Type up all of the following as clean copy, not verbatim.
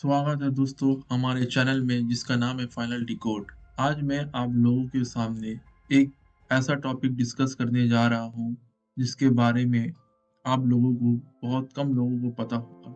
स्वागत है दोस्तों हमारे चैनल में जिसका नाम है फाइनल डिकोड। आज मैं आप लोगों के सामने एक ऐसा टॉपिक डिस्कस करने जा रहा हूँ जिसके बारे में आप लोगों को बहुत कम लोगों को पता होगा।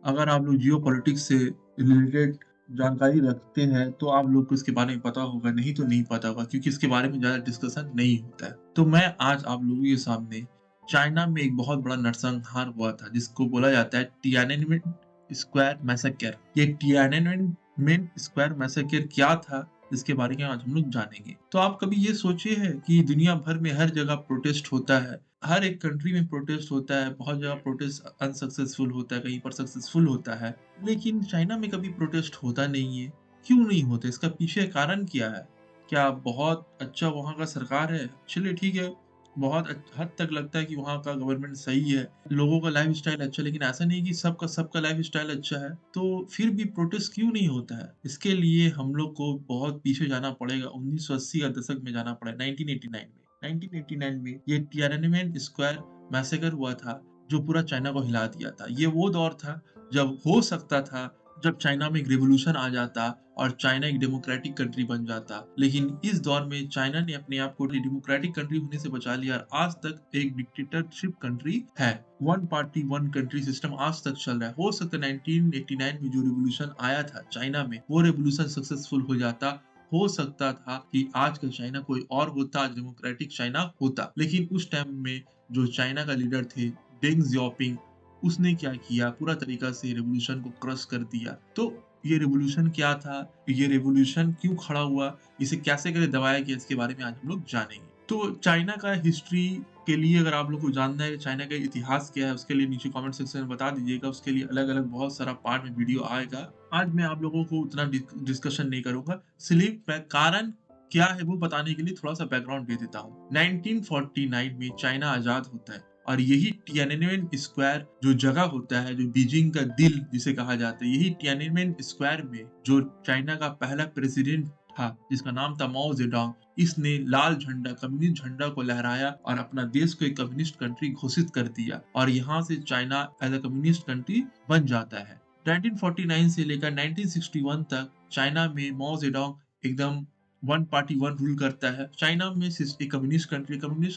अगर आप लोग जियो पॉलिटिक्स से रिलेटेड जानकारी रखते हैं तो आप लोग को इसके बारे में पता होगा, नहीं तो नहीं पता होगा क्योंकि इसके बारे में ज़्यादा डिस्कशन नहीं होता है। तो मैं आज आप लोगों के सामने चाइना में एक बहुत बड़ा नरसंहार हुआ था जिसको बोला जाता है टियाननमेन स्क्वायर मैसेकर। ये टियाननमेन स्क्वायर मैसेकर क्या था इसके बारे में आज हम लोग जानेंगे। तो आप कभी ये सोचे हैं कि दुनिया भर में हर जगह प्रोटेस्ट होता है, हर एक कंट्री में प्रोटेस्ट होता है, बहुत जगह प्रोटेस्ट अनसक्सेसफुल होता है, कहीं पर सक्सेसफुल होता है, लेकिन चाइना में कभी प्रोटेस्ट होता नहीं है। क्यों नहीं होता? इसका पीछे कारण क्या है? क्या बहुत अच्छा वहाँ का सरकार है? चलिए ठीक है, बहुत हद तक लगता है कि वहाँ का गवर्नमेंट सही है, लोगों का लाइफ स्टाइल अच्छा, लेकिन ऐसा नहीं कि सबका सबका लाइफ स्टाइल अच्छा है। तो फिर भी प्रोटेस्ट क्यों नहीं होता है? इसके लिए हम लोग को बहुत पीछे जाना पड़ेगा, 1980 का दशक में जाना पड़ेगा, 1989 में। 1989 में ये तियाननमेन स्क्वायर मैसेकर हुआ था जो पूरा चाइना को हिला दिया था। ये वो दौर था जब हो सकता था, जब चाइना में एक रिवॉल्यूशन आ जाता और चाइना एक डेमोक्रेटिक कंट्री बन जाता, लेकिन इस दौर में चाइना ने अपने आप को डेमोक्रेटिक कंट्री होने से बचा लिया और आज तक एक डिक्टेटरशिप कंट्री है। One party one country system आज तक चल रहा है। हो सकता है 1989 में जो रिवॉल्यूशन आया था चाइना में, वो रिवॉल्यूशन सक्सेसफुल हो जाता। हो सकता था कि आज का चाइना कोई और होता, आज डेमोक्रेटिक चाइना होता, लेकिन उस टाइम में जो चाइना का लीडर थे डेंग जियाओपिंग, उसने क्या किया, पूरा तरीका से रेवोल्यूशन को क्रश कर दिया। तो ये रेवोल्यूशन क्या था, ये रेवोल्यूशन क्यों खड़ा हुआ, इसे कैसे करे दबाया गया, इसके बारे में आज हम लोग जानेंगे। तो चाइना का हिस्ट्री के लिए अगर आप लोग को जानना है चाइना का इतिहास क्या है, उसके लिए नीचे कमेंट सेक्शन में बता दीजिएगा। उसके लिए अलग अलग बहुत सारा पार्ट में वीडियो आएगा। आज मैं आप लोगों को उतना डिस्कशन नहीं करूंगा, सिर्फ मैं कारण क्या है वो बताने के लिए थोड़ा सा बैकग्राउंड दे देता हूँ। 1949 में चाइना आजाद होता है और यही टियाननमेन स्क्वायर जो जगह होता है, जो बीजिंग का दिल जिसे कहा जाता है, यही टियाननमेन स्क्वायर में जो चाइना का पहला प्रेसिडेंट था जिसका नाम था माओ जेडोंग, इसने लाल झंडा, कम्युनिस्ट झंडा को लहराया और अपना देश को एक कम्युनिस्ट कंट्री घोषित कर दिया और यहाँ से China as a communist country बन जाता है। 1949 से लेकर 1961 तक चाइना में माओ जेडोंग एकदम वन पार्टी वन रूल करता है। चाइना में एक कम्युनिस्ट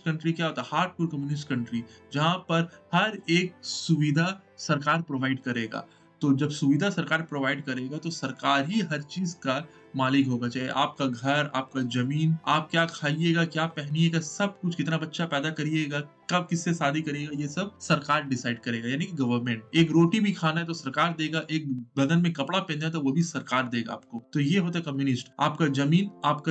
कंट्री क्या होता है? हार्डकोर कम्युनिस्ट कंट्री, जहां पर हर एक सुविधा सरकार प्रोवाइड करेगा। तो जब सुविधा सरकार प्रोवाइड करेगा तो सरकार ही हर चीज का मालिक होगा, चाहे आपका घर, आपका जमीन, आप क्या खाइएगा, क्या पहनिएगा, सब कुछ, कितना बच्चा पैदा करिएगा, कब किससे शादी करिएगा, ये सब सरकार डिसाइड करेगा, यानी कि गवर्नमेंट। एक रोटी भी खाना है तो सरकार देगा, एक बदन में कपड़ा पहनना है तो वो भी सरकार देगा आपको। तो ये होता है कम्युनिस्ट। आपका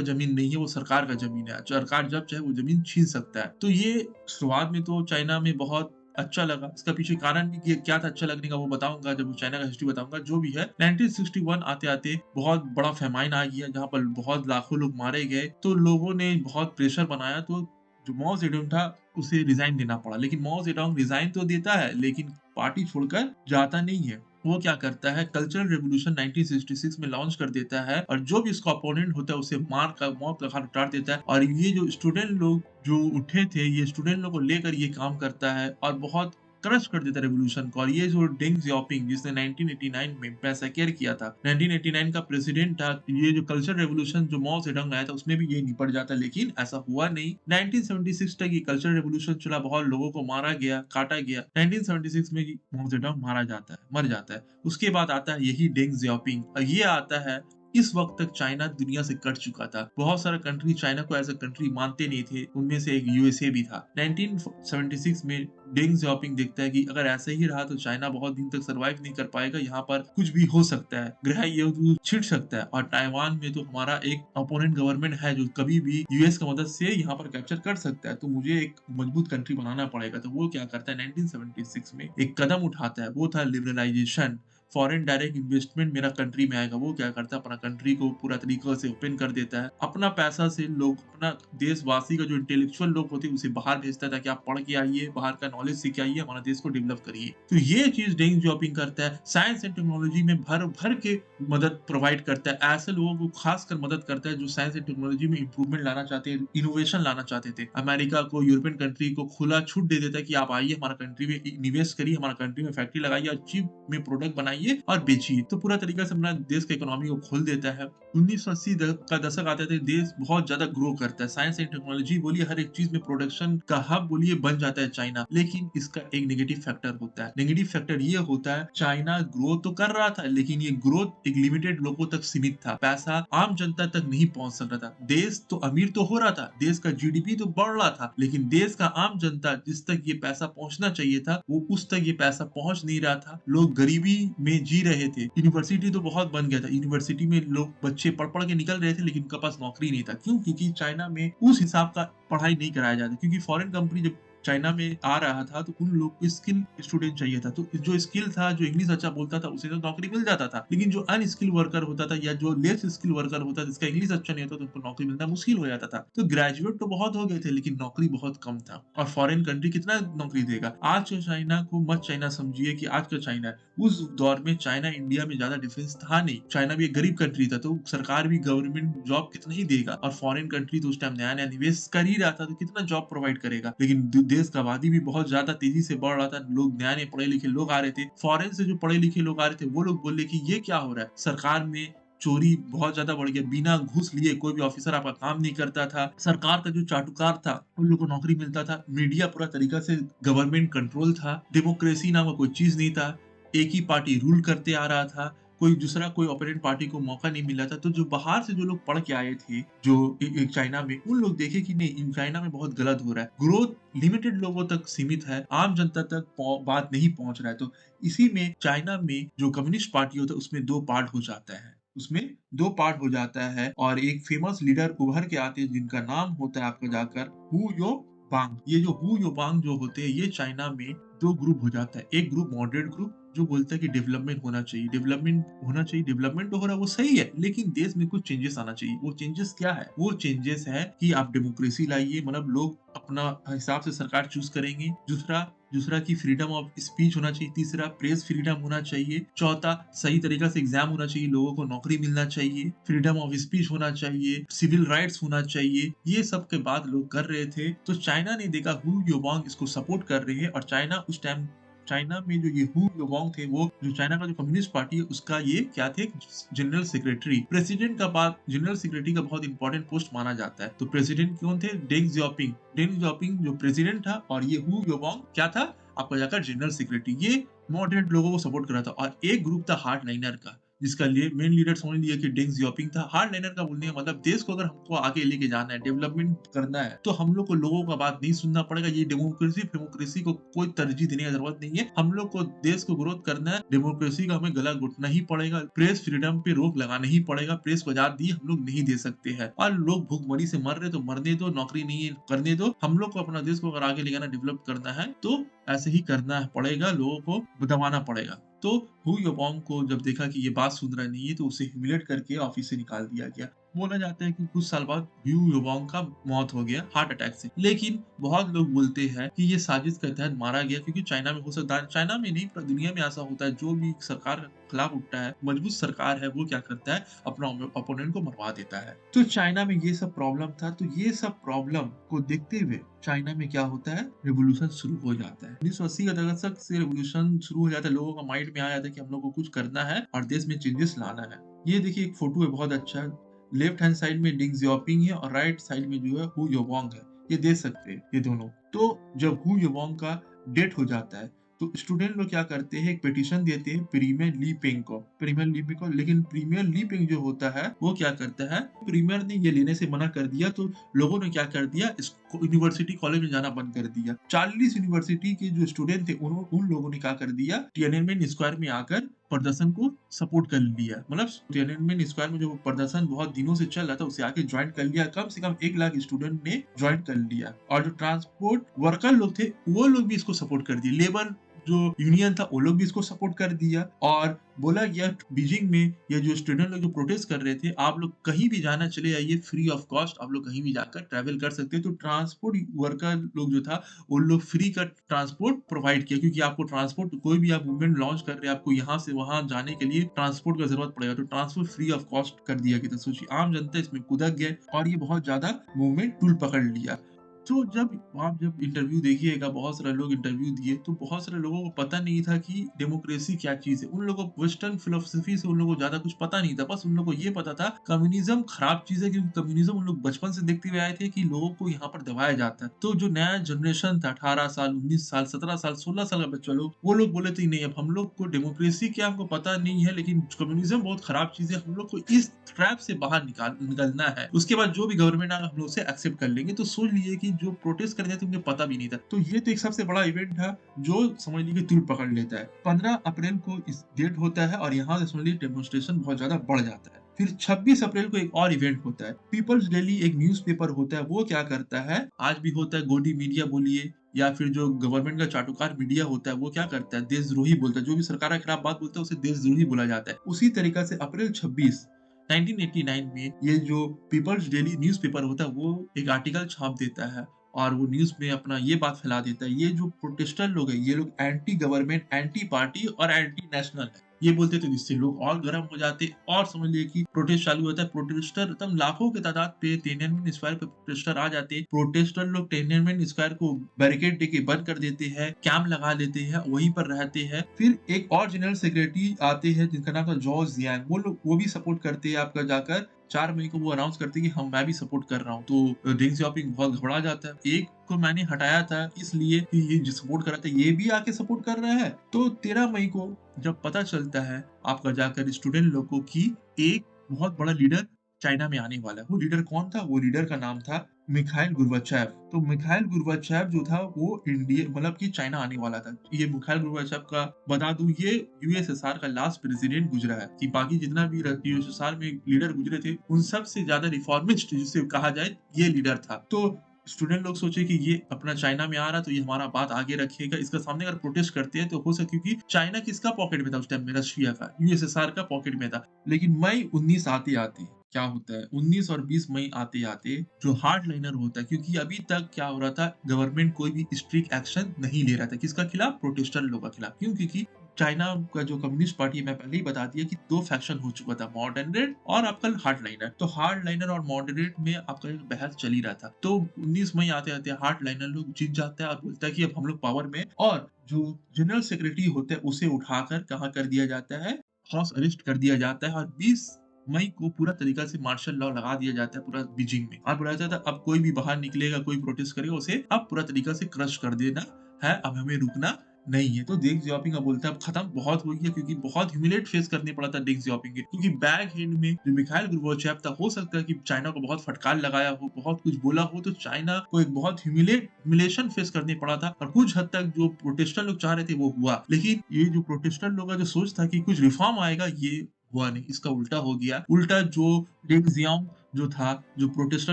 जमीन नहीं है, वो सरकार का जमीन है, सरकार जब चाहे वो जमीन छीन सकता है। तो ये शुरुआत में तो चाइना में बहुत अच्छा लगा। इसका पीछे कारण भी क्या था अच्छा लगने का, वो बताऊंगा जब चाइना का हिस्ट्री बताऊंगा। जो भी है, 1961 आते आते बहुत बड़ा फेमाइन आ गया जहां पर बहुत लाखों लोग मारे गए। तो लोगों ने बहुत प्रेशर बनाया, तो जो माओ जेडोंग था उसे रिजाइन देना पड़ा। लेकिन माओ जेडोंग रिजाइन तो देता है लेकिन पार्टी छोड़कर जाता नहीं है। वो क्या करता है, कल्चरल रेवोल्यूशन 1966 में लॉन्च कर देता है और जो भी इसका अपोनेंट होता है उसे मार कर मौत का घाट उतार देता है। और ये जो स्टूडेंट लोग जो उठे थे, ये स्टूडेंट लोग को लेकर ये काम करता है और बहुत क्रश कर देता है रेवोल्यूशन को। और ये जो डेंग जियाओपिंग जिसने 1989 में मैसेकर किया था, 1989 का प्रेसिडेंट था, ये जो कल्चर रेवोल्यूशन जो माओ जेडोंग लाया था उसमें भी ये निपट जाता, लेकिन ऐसा हुआ नहीं। 1976 तक ये कल्चर रेवोल्यूशन चला, बहुत लोगों को मारा गया, काटा गया। 1976 में माओ जेडोंग मारा जाता है, मर जाता है। उसके बाद आता है यही डेंग जियाओपिंग और ये आता है। इस वक्त तक चाइना दुनिया से कट चुका था, बहुत सारा कंट्री चाइना को एज अ कंट्री मानते नहीं थे, उनमें से एक यूएसए भी था। 1976 में डेंग जियाओपिंग देखता है कि अगर ऐसे ही रहा तो चाइना बहुत दिन तक सरवाइव नहीं कर पाएगा, यहाँ पर कुछ भी हो सकता है, ग्रह युद्ध छिड़ सकता है और ताइवान में तो हमारा एक अपोनेंट गवर्नमेंट है जो कभी भी यूएस की मदद से यहाँ पर कैप्चर कर सकता है, तो मुझे एक मजबूत कंट्री बनाना पड़ेगा। तो वो क्या करता है, 1976 में एक कदम उठाता है, वो था लिबरलाइजेशन। फॉरेन डायरेक्ट इन्वेस्टमेंट मेरा कंट्री में आएगा। वो क्या करता है, अपना कंट्री को पूरा तरीके से ओपन कर देता है, अपना पैसा से लोग, अपना देशवासी का जो इंटेलेक्चुअल लोग होते हैं उसे बाहर भेजता है ताकि आप पढ़ के आइए, बाहर का नॉलेज सीख के आइए, हमारा देश को डेवलप करिए। तो ये चीज डेंग जियाओपिंग करता है। साइंस एंड टेक्नोलॉजी में भर भर के मदद प्रोवाइड करता है, ऐसे लोगों को खासकर मदद करता है जो साइंस एंड टेक्नोलॉजी में इंप्रूवमेंट लाना चाहते हैं, इनोवेशन लाना चाहते थे। अमेरिका को, यूरोपियन कंट्री को खुला छूट दे देता है कि आप आइए हमारा कंट्री में निवेश करिए, हमारा कंट्री में फैक्ट्री लगाइए और चीप में प्रोडक्ट बनाइए बनाइए और बेचिए। तो पूरा तरीका से अपना देश की इकोनॉमी को खोल देता है। 1980 का दशक आते थे, देश बहुत ज्यादा ग्रो करता है। साइंस एंड टेक्नोलॉजी बोलिए, हर एक चीज में प्रोडक्शन का हब बोलिए बन जाता है चाइना। लेकिन इसका एक नेगेटिव फैक्टर होता है। नेगेटिव फैक्टर ये होता है, चाइना ग्रो तो कर रहा था लेकिन ये ग्रोथ एक लिमिटेड लोगों तक सीमित था। पैसा आम जनता तक नहीं पहुंच सक रहा था। देश तो अमीर तो हो रहा था, देश का जीडीपी तो बढ़ रहा था, लेकिन देश का आम जनता जिस तक ये पैसा पहुंचना चाहिए था वो उस तक ये पैसा पहुंच नहीं रहा था। लोग गरीबी में जी रहे थे। यूनिवर्सिटी तो बहुत बन गया था, यूनिवर्सिटी में लोग बच्चे पढ़ पढ़ के निकल रहे थे, लेकिन उनके पास नौकरी नहीं था। क्यों? क्योंकि चाइना में उस हिसाब का पढ़ाई नहीं कराया जाता। क्योंकि फॉरेन कंपनी जब चाइना में आ रहा था तो उन लोग को स्किल स्टूडेंट चाहिए था। तो जो स्किल था, जो इंग्लिश अच्छा बोलता था, उसे तो नौकरी मिल जाता था। लेकिन जो अनस्किल वर्कर होता था या जो लेस स्किल वर्कर होता था, जिसका इंग्लिश अच्छा नहीं होता, तो उनको नौकरी मिलना मुश्किल हो जाता था। तो ग्रेजुएट तो बहुत हो गए थे लेकिन नौकरी बहुत कम था। और फॉरेन कंट्री कितना नौकरी देगा? आज के चाइना को मत चाइना समझिए कि आज का चाइना है। उस दौर में चाइना इंडिया में ज्यादा डिफरेंस था नहीं। चाइना भी एक गरीब कंट्री था, तो सरकार भी गवर्नमेंट जॉब कितना ही देगा। और फॉरेन कंट्री तो उस टाइम नया नया निवेश कर ही रहा था, तो कितना जॉब प्रोवाइड करेगा। लेकिन देश का आबादी भी बहुत ज्यादा तेजी से बढ़ रहा था। लोग नए नए पढ़े लिखे लोग आ रहे थे, फॉरेन से जो पढ़े लिखे लोग आ रहे थे वो लोग बोले कि ये क्या हो रहा है, सरकार में चोरी बहुत ज्यादा बढ़ गया। बिना घूस लिए कोई भी ऑफिसर आपका काम नहीं करता था। सरकार का जो चाटुकार था उन लोगों को नौकरी मिलता था। मीडिया पूरा तरीका से गवर्नमेंट कंट्रोल था। डेमोक्रेसी नाम का कोई चीज नहीं था। एक ही पार्टी रूल करते आ रहा था। कोई ओपोनेंट पार्टी को मौका नहीं मिला था। तो जो बाहर से जो लोग पढ़ के आए थे जो चाइना में, उन लोग देखे कि नहीं, इन चाइना में बहुत गलत हो रहा है। ग्रोथ लिमिटेड लोगों तक सीमित है, आम जनता तक बात नहीं पहुंच रहा है। तो इसी में चाइना में जो कम्युनिस्ट पार्टी होता है उसमें दो पार्ट हो जाता है। उसमें दो पार्ट हो जाता है और एक फेमस लीडर उभर के आते हैं जिनका नाम होता है आपका जाकर हु यो बांग। ये जो हु यो बांग जो होते हैं, ये चाइना में दो ग्रुप हो जाता है। एक ग्रुप मॉडरेट ग्रुप जो बोलता है कि डेवलपमेंट होना चाहिए, डेवलपमेंट होना चाहिए। डेवलपमेंट तो हो रहा है वो सही है, लेकिन देश में कुछ चेंजेस आना चाहिए। वो चेंजेस क्या है? वो चेंजेस है कि आप डेमोक्रेसी लाइए, मतलब लोग अपना हिसाब से सरकार चूज करेंगे। दूसरा दूसरा की फ्रीडम ऑफ स्पीच होना चाहिए। तीसरा प्रेस फ्रीडम होना चाहिए। चौथा सही तरीका से एग्जाम होना चाहिए, लोगों को नौकरी मिलना चाहिए, फ्रीडम ऑफ स्पीच होना चाहिए, सिविल राइट्स होना चाहिए। ये सब के बाद लोग कर रहे थे। तो चाइना ने देखा हु योबांग इसको सपोर्ट कर रहे हैं। और चाइना उस टाइम, चाइना में जो ये हु योबांग थे, वो जो चाइना का जो कम्युनिस्ट पार्टी है उसका ये क्या थे, जनरल सेक्रेटरी। प्रेसिडेंट का बाद जनरल सेक्रेटरी का बहुत इंपॉर्टेंट पोस्ट माना जाता है। तो प्रेसिडेंट कौन थे? डेंग जियाओपिंग। डेंग जियाओपिंग जो प्रेसिडेंट था और ये हु योबांग क्या था आपका जाकर जनरल सेक्रेटरी। ये मॉडरेट लोगों को सपोर्ट कर रहा था। और एक ग्रुप था हार्डलाइनर का, जिसका मेन लीडर समझ लिया कि डेंग जियाओपिंग था। हार्डलाइनर का बोलने का मतलब, देश को अगर हमको आगे लेके जाना है, डेवलपमेंट करना है, तो हम लोग को लोगों का बात नहीं सुनना पड़ेगा। ये डेमोक्रेसी को कोई तरजीह देने की जरूरत नहीं है। हम लोग को देश को ग्रोथ करना है, डेमोक्रेसी का हमें गला घुटना ही पड़ेगा। प्रेस फ्रीडम पे रोक लगाना ही पड़ेगा। प्रेस को आजादी हम लोग नहीं दे सकते हैं। और लोग भूखमरी से मर रहे तो मरने दो, नौकरी नहीं है करने दो। हम लोग को अपना देश को अगर आगे ले जाना, डेवलप करना है, तो ऐसे ही करना पड़ेगा, लोगों को दबाना पड़ेगा। तो हु योबांग को जब देखा कि ये बात सुन रहा नहीं है, तो उसे ह्यूमिलेट करके ऑफिस से निकाल दिया गया। बोला जाता है कि कुछ साल बाद हु योबांग का मौत हो गया हार्ट अटैक से। लेकिन बहुत लोग बोलते हैं कि ये साजिश के तहत मारा गया, क्योंकि चाइना में हो सकता है, चाइना में नहीं पूरी दुनिया में ऐसा होता है, जो भी सरकार के खिलाफ उठता है, मजबूत सरकार है, वो क्या करता है, अपना अपोनेंट को मरवा देता है। तो चाइना में ये सब प्रॉब्लम था। तो ये सब प्रॉब्लम को देखते हुए चाइना में क्या होता है, रेवोल्यूशन शुरू हो जाता है। 1980 का दशक से रेवोल्यूशन शुरू हो जाता है। लोगों का माइंड में आ जाता है कि हम लोग को कुछ करना है और देश में चेंजेस लाना है। ये देखिए एक फोटो है बहुत अच्छा। लेफ्ट हैंड साइड में डेंग जियाओपिंग है और राइट साइड में जो है हु योबांग है। ये देख सकते हैं ये दोनों। तो जब हु योबांग का डेथ हो जाता है, तो स्टूडेंट लोग क्या करते हैं, एक पिटीशन देते हैं प्रीमियर ली पेंग को। लेकिन प्रीमियर ली पेंग जो होता है वो क्या करता है, प्रीमियर ने ये लेने से मना कर दिया। तो लोगों ने क्या कर दिया, इसको यूनिवर्सिटी कॉलेज में जाना बंद कर दिया। 40 यूनिवर्सिटी के जो स्टूडेंट थे उन लोगों ने क्या कर दिया, टिएनएनमेन स्क्वायर में आकर प्रदर्शन को सपोर्ट कर लिया। मतलब टिएनएनमेन स्क्वायर में जो प्रदर्शन बहुत दिनों से चल रहा था, उसे आके ज्वाइन कर लिया। कम से कम 1 लाख स्टूडेंट ने ज्वाइन कर लिया। और जो ट्रांसपोर्ट वर्कर लोग थे वो लोग भी इसको सपोर्ट कर दिए। लेबर जो यूनियन था वो लोग भी इसको सपोर्ट कर दिया। और बोला गया बीजिंग में ये जो स्टूडेंट लोग जो प्रोटेस्ट कर रहे थे, आप लोग कहीं भी जाना चले आइए, फ्री ऑफ कॉस्ट आप लोग कहीं भी जाकर ट्रैवल कर सकते हैं। तो ट्रांसपोर्ट वर्कर लोग जो था वो लोग फ्री का ट्रांसपोर्ट प्रोवाइड किया, क्योंकि आपको ट्रांसपोर्ट कोई भी आप मूवमेंट लॉन्च कर रहे हैं, आपको यहाँ से वहां जाने के लिए ट्रांसपोर्ट का जरूरत पड़ेगा। तो ट्रांसपोर्ट फ्री ऑफ कॉस्ट कर दिया गया। तो सोचिए आम जनता इसमें कूदक गए और ये बहुत ज्यादा मूवमेंट टूल पकड़ लिया। तो जब इंटरव्यू देखिएगा, बहुत सारे लोग इंटरव्यू दिए, तो बहुत सारे लोगों को पता नहीं था कि डेमोक्रेसी क्या चीज़ है। उन लोगों को वेस्टर्न फिलॉसफी से उन लोगों को ज़्यादा कुछ पता नहीं था। बस उन लोगों को ये पता था कम्युनिज़्म खराब चीज़ है, क्योंकि कम्युनिज़्म उन लोग बचपन से देखते हुए आए थे कि लोगों को यहाँ पर दबाया जाता है। तो जो नया जनरेशन था 18 साल, 19 साल, 17 साल, 16 साल का बच्चा लोग, वो लोग बोले थे नहीं, अब हम लोग को डेमोक्रेसी क्या हमको पता नहीं है, लेकिन कम्युनिज़्म बहुत खराब चीज़ है। हम लोग को इस ट्रैप से बाहर निकलना है। उसके बाद जो भी गवर्नमेंट आएगा हम लोग उसे एक्सेप्ट कर लेंगे। तो सोच लीजिए कि जो प्रोटेस्ट कर रहे थे उन्हें पता भी नहीं था। तो ये तो एक सबसे बड़ा इवेंट था जो समझ लीजिए तूल पकड़ लेता है। 15 अप्रैल को इस डेट होता है और यहाँ से समझ लीजिए डेमोन्स्ट्रेशन बहुत ज्यादा बढ़ जाता है। फिर 26 अप्रैल को एक और इवेंट होता है। पीपल्स डेली एक न्यूज़पेपर होता है, वो क्या करता है, आज भी होता है, गोदी मीडिया बोलिए या फिर जो गवर्नमेंट का चाटुकार मीडिया होता है, वो क्या करता है, देशद्रोही बोलता है। जो भी सरकार के खिलाफ बात बोलता है उसे देशद्रोही बोला जाता है। उसी तरीका से अप्रैल 26 1989 में ये जो पीपल्स डेली न्यूज़पेपर होता है वो एक आर्टिकल छाप देता है और वो न्यूज़ में अपना ये बात फैला देता है, ये जो प्रोटेस्टर लोग हैं ये लोग एंटी गवर्नमेंट, एंटी पार्टी और एंटी नेशनल है। ये बोलते थे, जिससे लोग और गर्म हो जाते और समझ लिए कि प्रोटेस्ट चालू होता है। प्रोटेस्टर एकदम लाखों की तादाद पे तिएननमेन स्क्वायर पे प्रोटेस्टर आ जाते। प्रोटेस्टर लोग तिएननमेन स्क्वायर को बैरिकेड देके बंद कर देते हैं, कैंप लगा लेते हैं, वहीं पर रहते हैं। फिर एक और जनरल सेक्रेटरी आते हैं जिनका नाम था जॉर्ज जियांग, वो भी सपोर्ट करते हैं आपका जाकर। 4 मई को वो अनाउंस करते हैं कि मैं भी सपोर्ट कर रहा हूँ। तो डेंग सियाओपिंग बहुत घबरा जाता है। एक को मैंने हटाया था इसलिए कि ये जो सपोर्ट कर रहा था ये भी आके सपोर्ट कर रहा है। तो 13 मई को जब पता चलता है आपका जाकर स्टूडेंट लोगों की एक बहुत बड़ा लीडर चाइना में आने वाला है। वो लीडर कौन था? वो लीडर का नाम था मिखाइल गोर्बाचेव। तो मिखाइल गोर्बाचेव जो था वो इंडिया मतलब कि चाइना आने वाला था। ये मिखाइल गोर्बाचेव का बता दूं, ये यूएसएसआर का लास्ट प्रेसिडेंट गुजरा है। कि बाकी जितना भी यूएसएसआर में लीडर गुजरे थे उन सब से ज्यादा रिफॉर्मिस्ट जिसे कहा जाए ये लीडर था। तो स्टूडेंट लोग सोचे कि ये अपना चाइना में आ रहा तो ये हमारा बात आगे रखेगा, इसका सामने अगर प्रोटेस्ट करते हैं तो हो सके, क्योंकि चाइना किसका पॉकेट में था उस टाइम में, रशिया का, यूएसएसआर का पॉकेट में था। लेकिन मई 19 आते आते क्या होता है, 19 और 20 मई आते आते जो हार्ड लाइनर होता है, क्योंकि अभी तक क्या हो रहा था, गवर्नमेंट कोई भी स्ट्रिक्ट एक्शन नहीं ले रहा था। किसका खिलाफ? प्रोटेस्टर लोगों के खिलाफ। क्यों? क्योंकि चाइना का जो कम्युनिस्ट पार्टी है, मैं पहले ही बता दिया कि दो फैक्शन हो चुका था, मॉडरेट और आपका हार्ड लाइनर। तो हार्ड लाइनर और मॉडरेट में आपका एक बहस चल ही रहा था। तो 19 मई आते आते हार्ड लाइनर लोग जीत जाता है और बोलता है कि अब हम लोग पावर में, और जो जनरल सेक्रेटरी होता है उसे उठाकर कहाँ कर दिया जाता है, हाउस अरेस्ट कर दिया जाता है। और 20 मई को पूरा तरीका से मार्शल लॉ लगा दिया जाता है पूरा बीजिंग में, और बोला जाता है अब कोई भी बाहर निकलेगा, कोई प्रोटेस्ट करेगा, उसे अब पूरा तरीका से क्रश कर देना है, अब हमें रुकना नहीं है। तो डेंग जियाओपिंग अब बोलता है अब खत्म, बहुत हो गया, क्योंकि बहुत ह्यूमिलेट फेस करने पड़ा था डेंग जियाओपिंग के, क्योंकि बैक एंड में जो मिखाइल गोर्बाचेव था, हो सकता है कि चाइना को बहुत फटकार लगाया हो, बहुत कुछ बोला हो, तो चाइना को एक बहुत ह्यूमिलेशन फेस करने पड़ा था। और कुछ हद तक जो प्रोटेस्टर लोग चाह रहे थे वो हुआ, लेकिन ये जो प्रोटेस्टर लोग का जो सोच था कि कुछ रिफॉर्म आएगा, ये हुआ नहीं, इसका उल्टा हो गया। उल्टा जो डेंग जियांग जो था, जो प्रोटेस्टर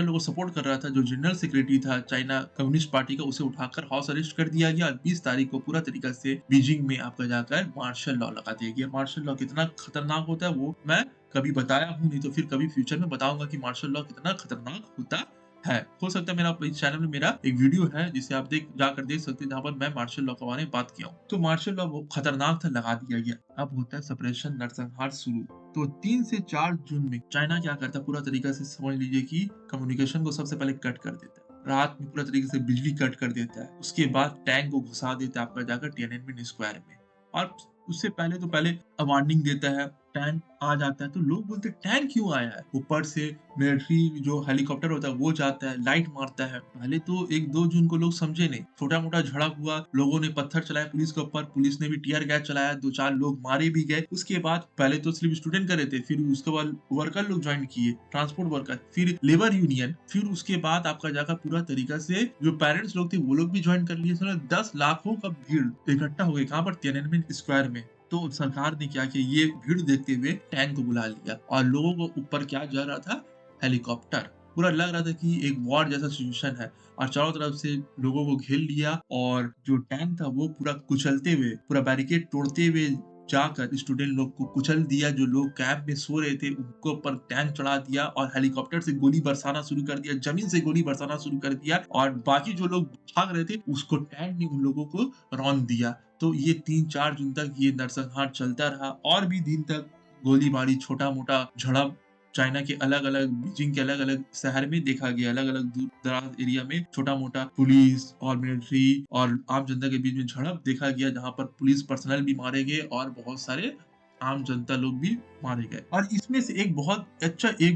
लोगों को सपोर्ट कर रहा था, जो जनरल सेक्रेटरी था चाइना कम्युनिस्ट पार्टी का, उसे उठाकर हाउस अरेस्ट कर दिया गया। और 20 तारीख को पूरा तरीका से बीजिंग में आपका जाकर मार्शल लॉ लगा दिया गया। मार्शल लॉ कितना खतरनाक होता है वो मैं कभी बताया हूँ, नहीं तो फिर कभी फ्यूचर में बताऊंगा कि मार्शल लॉ कितना खतरनाक होता है। हो सकता है मेरा इस चैनल में मेरा एक वीडियो है जिसे आप जाकर देख सकते हैं, जहाँ पर मैं मार्शल लॉ के बारे में बात किया हूँ। तो मार्शल लॉ वो खतरनाक था, लगा दिया गया। अब होता है सप्रेशन, नरसंहार शुरू। तो 3 से 4 जून में चाइना क्या करता है, पूरा तरीका से समझ लीजिए कि कम्युनिकेशन को सबसे पहले कट कर देता है। रात में पूरा तरीके से बिजली कट कर देता है। उसके बाद टैंक को घुसा देता है आपका जाकर तिएननमेन स्क्वायर में। और उससे पहले वार्निंग देता है, टैंक आ जाता है। तो लोग बोलते हैं टैंक क्यों आया है? ऊपर से मिलिट्री जो हेलीकॉप्टर होता है वो जाता है, लाइट मारता है। पहले तो 1-2 जून को लोग समझे नहीं, छोटा मोटा झड़प हुआ, लोगों ने पत्थर चलाया पुलिस के ऊपर, पुलिस ने भी टीयर गैस चलाया, 2-4 लोग मारे भी गए। उसके बाद पहले तो सिर्फ स्टूडेंट कर रहे थे, फिर उसके बाद वर्कर लोग ज्वाइन किए, ट्रांसपोर्ट वर्कर, फिर लेबर यूनियन, फिर उसके बाद आपका जाकर पूरा तरीका से जो पेरेंट्स लोग थे वो लोग भी ज्वाइन कर लिए। 10 लाखों का भीड़ इकट्ठा हो गई कहाँ पर? तिएननमेन स्क्वायर में। तो सरकार ने क्या किया, ये भीड़ देखते हुए टैंक को बुला लिया और लोगों को ऊपर क्या जा रहा था, हेलीकॉप्टर। पूरा लग रहा था कि एक वॉर जैसा सिचुएशन है और चारों तरफ से लोगों को घेर लिया और जो टैंक था वो पूरा कुचलते हुए, पूरा बैरिकेड तोड़ते हुए जाकर स्टूडेंट लोग को कुचल दिया। जो लोग कैंप में सो रहे थे उनको ऊपर टैंक चढ़ा दिया और हेलीकॉप्टर से गोली बरसाना शुरू कर दिया, जमीन से गोली बरसाना शुरू कर दिया, और बाकी जो लोग भाग रहे थे उसको टैंक ने उन लोगों को रौंद दिया। तो ये 3-4 जून तक ये नरसंहार चलता रहा और भी दिन तक गोलीबारी, छोटा मोटा झड़प चाइना के अलग-अलग बीजिंग के अलग-अलग शहर में देखा गया, अलग-अलग दूर-दराज एरिया में छोटा-मोटा पुलिस और मिलिट्री और आम जनता के बीच में झड़प देखा गया, जहाँ पर पुलिस पर्सनल भी मारे गए और बहुत सारे आम जनता लोग भी मारे गए। और इसमें से एक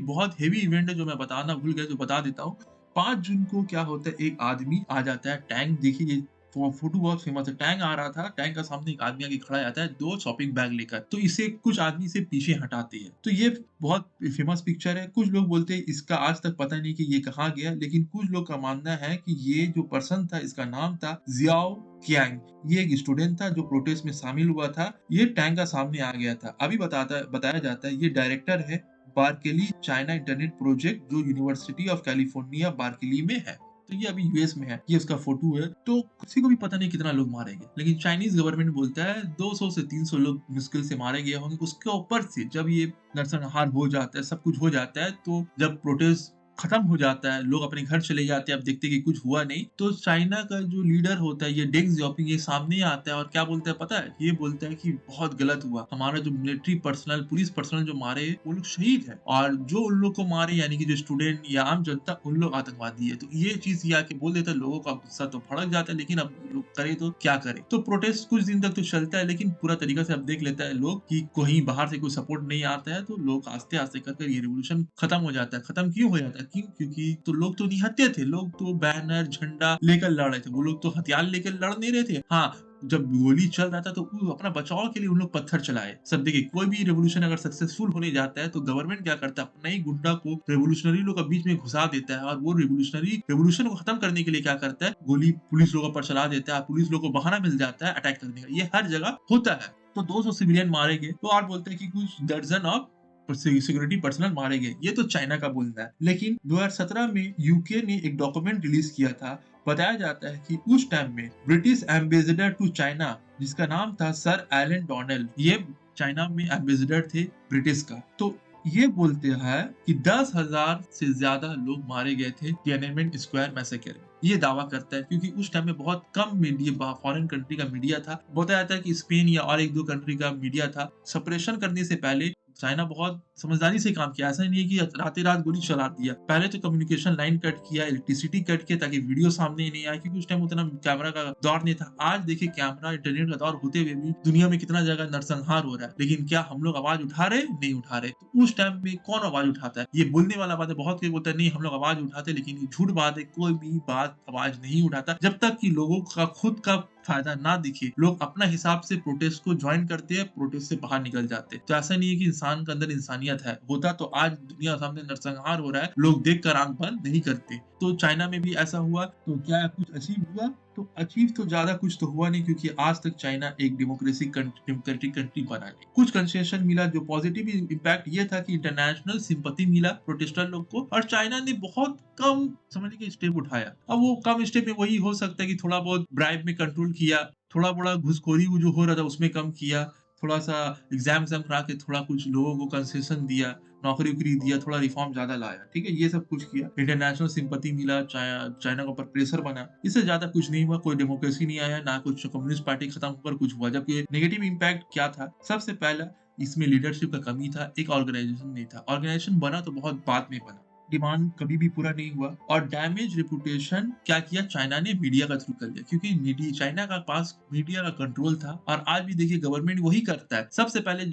बहुत हेवी इवेंट है जो मैं बताना भूल गया, तो बता देता हूँ। 5 जून को क्या होता है, एक आदमी आ जाता है, टैंक देखिए ये फोटो बहुत फेमस है। टैंक आ रहा था, टैंक का सामने एक आदमी आके खड़ा हो जाता है 2 शॉपिंग बैग लेकर। तो इसे कुछ आदमी इसे पीछे हटाते हैं। तो ये बहुत फेमस पिक्चर है। कुछ लोग बोलते हैं इसका आज तक पता नहीं कि ये कहाँ गया, लेकिन कुछ लोग का मानना है कि ये जो पर्सन था इसका नाम था जियाओ कियांग। ये एक स्टूडेंट था जो प्रोटेस्ट में शामिल हुआ था। ये टैंक का सामने आ गया था। अभी बताया जाता है ये डायरेक्टर है बार्कली चाइना इंटरनेट प्रोजेक्ट, जो यूनिवर्सिटी ऑफ कैलिफोर्निया बार्कली में है। तो ये अभी यूएस में है। ये उसका फोटो है। तो किसी को भी पता नहीं कितना लोग मारे गए, लेकिन चाइनीज गवर्नमेंट बोलता है 200 से 300 लोग मुश्किल से मारे गए होंगे। उसके ऊपर से जब ये नरसंहार हो जाता है, सब कुछ हो जाता है, तो जब प्रोटेस्ट खत्म हो जाता है, लोग अपने घर चले जाते हैं, अब देखते हैं कि कुछ हुआ नहीं, तो चाइना का जो लीडर होता है ये डेंग ज़ियाओपिंग, ये सामने आता है और क्या बोलता है पता है? ये बोलता है कि बहुत गलत हुआ, हमारा जो मिलिट्री पर्सनल, पुलिस पर्सनल जो मारे वो लोग शहीद है, और जो उन लोग को मारे यानी कि जो स्टूडेंट या आम जनता, उन लोग आतंकवादी है। तो ये चीज ये आके बोल देता है, लोगों का गुस्सा तो भड़क जाता है, लेकिन अब लोग करे तो क्या करे। तो प्रोटेस्ट कुछ दिन तक तो चलता है, लेकिन पूरा तरीका से अब देख लेता है लोग कि कहीं बाहर से कोई सपोर्ट नहीं आता है, तो लोग आस्ते आस्ते कर ये रिवोल्यूशन खत्म हो जाता है। खत्म क्यों हो जाता है? क्यों? क्योंकि तो लोग तो निहत्थे थे, लोग तो बैनर झंडा लेकर लड़ रहे थे, वो लोग तो हथियार लेकर लड़ नहीं रहे थे। हाँ, जब गोली चल रहा था तो अपना बचाव के लिए उन लोग पत्थर चलाए। सब देखिए, कोई भी रेवोल्यूशन अगर सक्सेसफुल होने जाता है तो गवर्नमेंट क्या करता है, अपना ही गुंडा को रेवोल्यूशनरी लोग के बीच में घुसा देता है, और वो रेवोल्यूशन को खत्म करने के लिए क्या करता है, गोली पुलिस लोगों पर चला देता है, पुलिस लोगों को बहाना मिल जाता है अटैक करने का। ये हर जगह होता है। तो 200 सिविलियन मारे गए, तो आप बोलते हैं कि कुछ दर्जन ऑफ सिक्योरिटी पर्सनल मारे गए। ये तो चाइना का बोलना है, लेकिन 2017 में यूके ने एक डॉक्यूमेंट रिलीज किया था। बताया जाता है कि उस टाइम में ब्रिटिश एम्बेसडर टू चाइना, जिसका नाम था सर एलन डोनाल्ड, ये चाइना में एम्बेसडर थे ब्रिटिश का। तो ये बोलते हैं कि 10,000 से ज्यादा लोग मारे गए थे तिएननमेन स्क्वायर मैसेकर में। ये दावा करता है, क्योंकि उस टाइम में बहुत कम मीडिया, फॉरेन कंट्री का मीडिया था। बताया जाता है कि स्पेन या और एक दो कंट्री का मीडिया था। सेपरेशन करने से पहले चाइना बहुत समझदारी से काम किया। ऐसा नहीं है कि रातें रात गोली चला दिया। पहले तो कम्युनिकेशन लाइन कट किया, इलेक्ट्रिसिटी कट किया, ताकि वीडियो सामने ही नहीं आए, क्योंकि उस टाइम उतना कैमरा का दौर नहीं था। आज देखिए, कैमरा इंटरनेट का दौर होते हुए भी दुनिया में कितना जगह नरसंहार हो रहा है, लेकिन क्या हम लोग आवाज उठा रहे? नहीं उठा रहे। तो उस टाइम में कौन आवाज उठाता है? ये बोलने वाला बात है, बहुत कोई बोलता है नहीं हम लोग आवाज उठाते, लेकिन ये झूठ बात है। कोई भी बात आवाज नहीं उठाता जब तक कि लोगों का खुद का फायदा ना दिखे। लोग अपना हिसाब से प्रोटेस्ट को ज्वाइन करते हैं, प्रोटेस्ट से बाहर निकल जाते हैं। तो ऐसा नहीं है कि इंसान के अंदर इंसानियत है, होता तो आज दुनिया सामने नरसंहार हो रहा है, लोग देख कर आंख बंद नहीं करते। तो चाइना में भी ऐसा हुआ। तो क्या कुछ अचीव हुआ? तो अचीव तो ज्यादा कुछ तो हुआ नहीं, क्योंकि आज तक चाइना एक डेमोक्रेटिक कंट्री बना नहीं। कुछ कंसेशन मिला। जो पॉजिटिव इम्पैक्ट ये था कि इंटरनेशनल सिंपैथी मिला प्रोटेस्टर लोग को, और चाइना ने बहुत कम समझने के स्टेप उठाया। अब वो कम स्टेप में वही हो सकता है कि थोड़ा बहुत ब्राइब में कंट्रोल किया, थोड़ा बड़ा घुसखोरी जो हो रहा था उसमें कम किया, थोड़ा सा एग्जाम करा के थोड़ा कुछ लोगों को कंसेशन दिया, नौकरी वोकरी दिया, थोड़ा रिफॉर्म ज्यादा लाया। ठीक है, ये सब कुछ किया। इंटरनेशनल सिंपैथी मिला, चाइना के ऊपर प्रेशर बना। इससे ज्यादा कुछ नहीं हुआ। कोई डेमोक्रेसी नहीं आया, ना कुछ कम्युनिस्ट पार्टी खत्म होकर कुछ हुआ। जबकि नेगेटिव इम्पैक्ट क्या था? सबसे पहला, इसमें लीडरशिप का कमी था। एक ऑर्गेनाइजेशन नहीं था। ऑर्गेनाइजेशन बना तो बहुत बाद में बना, डिमांड कभी भी पूरा नहीं हुआ। और डैमेज रेपुटेशन क्या किया चाइना ने? मीडिया का थ्रू कर दिया, क्योंकि चाइना का पास मीडिया का कंट्रोल था। और आज भी देखिए, गवर्नमेंट वही करता है। सबसे पहले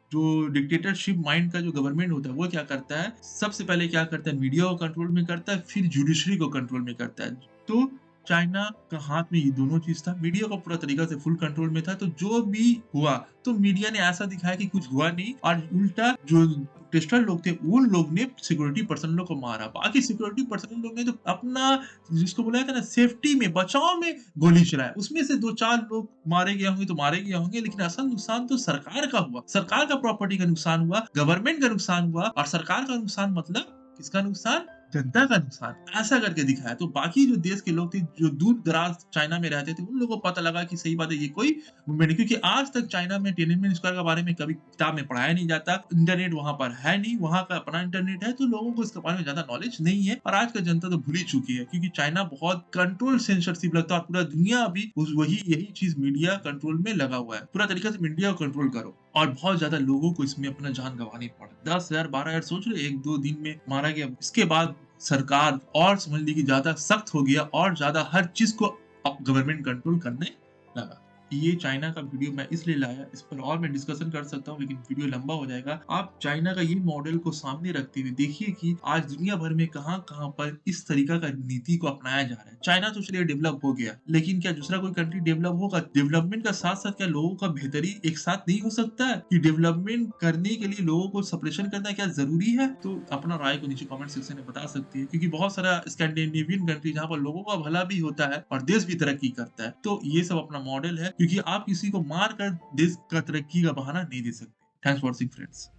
जो डिक्टेटरशिप माइंड का जो गवर्नमेंट होता है, वो क्या करता है? सबसे पहले क्या करता है? मीडिया को कंट्रोल में करता है, फिर जुडिशरी को कंट्रोल में करता है। तो चाइना का हाथ में ये दोनों चीज था। मीडिया का पूरा तरीका से फुल कंट्रोल में था। तो जो भी हुआ, तो मीडिया ने ऐसा दिखाया कि कुछ हुआ नहीं, और उल्टा जो प्रोटेस्टर लोग थे उन लोग ने सिक्योरिटी पर्सनल को मारा। बाकी सिक्योरिटी पर्सनल लोग ने तो अपना, जिसको बोला था ना, सेफ्टी में, बचाव में गोली चलाया। उसमें से 2-4 लोग मारे गए होंगे तो मारे गए होंगे, लेकिन असल नुकसान तो सरकार का हुआ। सरकार का प्रॉपर्टी का नुकसान हुआ, गवर्नमेंट का नुकसान हुआ। और सरकार का नुकसान मतलब किसका नुकसान? जनता का नुकसान। ऐसा करके दिखाया। तो बाकी जो देश के लोग थे, जो दूर दराज चाइना में रहते थे, उन लोगों को पता लगा कि सही बात है, ये कोई मूवमेंट है। क्योंकि आज तक चाइना में तिएननमेन स्क्वायर के बारे में कभी किताब में पढ़ाया नहीं जाता। इंटरनेट वहां पर है नहीं, वहां का अपना इंटरनेट है, तो लोगों को इसके बारे में ज्यादा नॉलेज नहीं है। और आज का जनता तो भूल ही चुकी है, क्योंकि चाइना बहुत कंट्रोल सेंसरशिप लगता है। और पूरा दुनिया अभी यही चीज मीडिया कंट्रोल में लगा हुआ है। पूरा तरीके से मीडिया को कंट्रोल करो। और बहुत ज्यादा लोगों को इसमें अपना जान गंवानी पड़ा। 10,000 12,000 सोच रहे 1-2 दिन में मारा गया। इसके बाद सरकार और समझ लीजिए ज्यादा सख्त हो गया और ज्यादा हर चीज को अब गवर्नमेंट कंट्रोल करने लगा। ये चाइना का वीडियो मैं इसलिए लाया, इस पर और मैं डिस्कशन कर सकता हूँ लेकिन वीडियो लंबा हो जाएगा। आप चाइना का ये मॉडल को सामने रखते हुए देखिए कि आज दुनिया भर में कहाँ-कहाँ पर इस तरीका का नीति को अपनाया जा रहा है। चाइना तो चलिए डेवलप हो गया, लेकिन क्या दूसरा कोई कंट्री डेवलप होगा? डेवलपमेंट का साथ-साथ क्या लोगों का बेहतरी एक साथ नहीं हो सकता है? कि डेवलपमेंट करने के लिए लोगों को सप्रेशन करना क्या ज़रूरी है? तो अपना राय को नीचे कमेंट सेक्शन में बता सकती है, क्योंकि बहुत सारा स्कैंडिनेवियन कंट्री जहाँ पर लोगों का भला भी होता है और देश भी तरक्की करता है। तो ये सब अपना मॉडल है, क्योंकि आप किसी को मार कर देश का तरक्की का बहाना नहीं दे सकते। Thanks for watching friends.